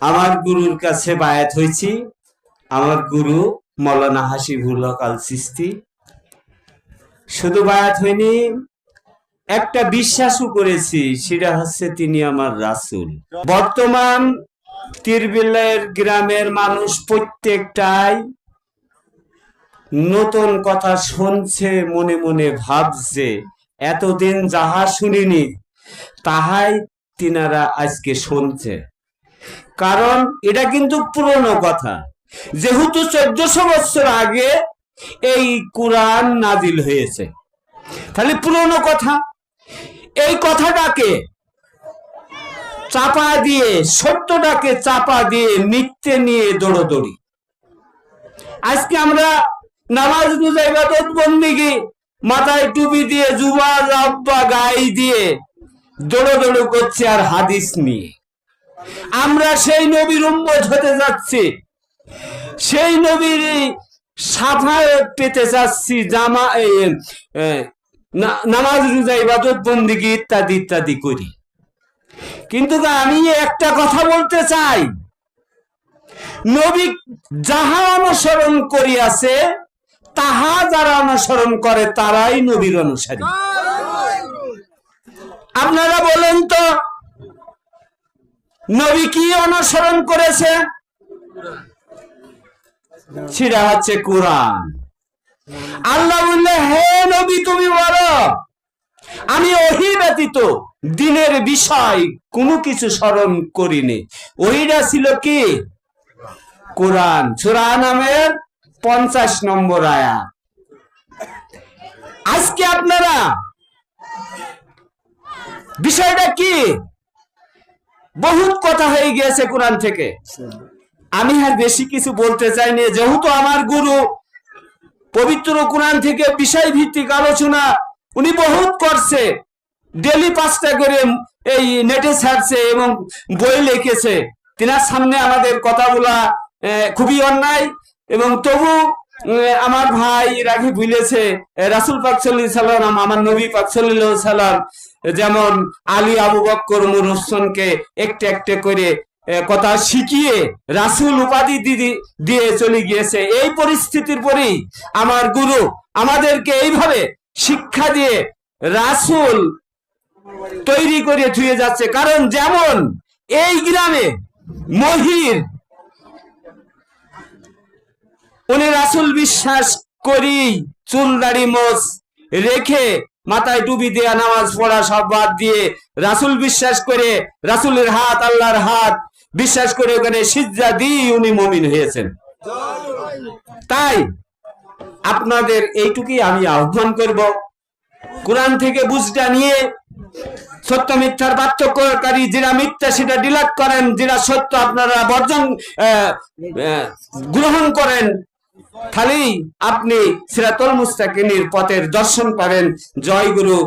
আমার গুরুর কাছে বায়াত হয়েছি। আমার গুরু মৌলানা হাসিবুল হক আল চিশতি। শুধু বায়াত হয়নি, একটা বিশ্বাসও করেছি, সেটা হচ্ছে তিনি আমার রাসূল। বর্তমান তীরবিলের গ্রামের মানুষ প্রত্যেকটাই নতুন কথা শুনছে, মনে মনে ভাবছে এতদিন যাহা শুনিনি তাহাই তিনারা আজকে শুনছে। কারণ এটা কিন্তু পুরনো কথা, যেহেতু 1400 বছর আগে এই কোরআন নাজিল হয়েছে, তাহলে পুরনো কথা। এই কথাটাকে চাপা দিয়ে, সত্যটাকে চাপা দিয়ে মিথ্যে নিয়ে দৌড়দৌড়ি। আজকে আমরা নামাজ রোজা ইবাদত বন্দেগী মাথায় টুপি দিয়ে, জুবা জাব্বা গায়ে দিয়ে দৌড়দৌড়ি করছি আর হাদিস নিয়ে। আমরা সেই নবীর উম্মত হতে যাচ্ছি, সেই নবীর সাফায়াত পেতে যাচ্ছি, নামাজ রোজা ইবাদত বন্দেগী ইত্যাদি ইত্যাদি করি। কিন্তু আমি একটা কথা বলতে চাই, নবী যাহা অনুসরণ করিয়াছে তাহা যারা অনুসরণ করে তারাই নবীর অনুসারী। আপনারা বলেন তো, নবী কি অনুসরণ করেছে? সেটা হচ্ছে কোরআন। আল্লাহ বললে, হে নবী তুমি বলো আমি ওহী ব্যতীত দিনের বিষয় কোনো কিছু স্মরণ করিনি। ওহীটা ছিল কি? কোরআন। সূরা নামের 50 নম্বর আয়াত। আজকে আপনারা বিষয়টা কি? বহুত কথা হয়ে গিয়েছে কোরআন থেকে, আমি আর বেশি কিছু বলতে চাইনি। যেহেতু আমার গুরু পবিত্র কোরআন থেকে বিষয় ভিত্তিক আলোচনা উনি বহুত করছে, ডেলি 5টা করে এই নেটে ছাড়ছে এবং বই লিখেছে। তিনার সামনে আমাদের কথাগুলা খুবই অন্যায়, এবং তবু আমার ভাই রাখি ভুলেছে রাসূল পাক সাল্লাল্লাহু আলাইহি সাল্লাম, আমার নবী পাক সাল্লাল্লাহু আলাইহি সাল্লাম যেমন আলী আবু বকর ওমর ওসমানকে একটা একটা করে কথা শিখিয়ে রাসূল উপাধি দিয়ে চলে গিয়েছে। এই পরিস্থিতির পরেই আমার গুরু আমাদেরকে এইভাবে শিক্ষা দিয়ে রাসূল তৈরি করে ধুয়ে যাচ্ছে। কারণ যেমন এই গ্রামে মহির উনি রাসূল বিশ্বাস করি, চুল দাড়ি মোছ রেখে মাথায় টুপি দিয়ে নামাজ পড়া সব বাদ দিয়ে রাসূল বিশ্বাস করে, রাসূলের হাত আল্লাহর হাত বিশ্বাস করে ওখানে সিজদা দিয়ে উনি মুমিন হয়েছেন। তাই আপনাদের এইটুকুই আমি আহ্বান করব, কোরআন থেকে বুঝটা নিয়ে সত্য মিথ্যার পার্থক্যকারী, যেটা মিথ্যা সেটা ডিলিট করেন, যেটা সত্য আপনারা বর্জন গ্রহণ করেন, খালি আপনি সিরাতুল মুস্তাকিমের পথের দর্শন পাবেন। জয় গুরু।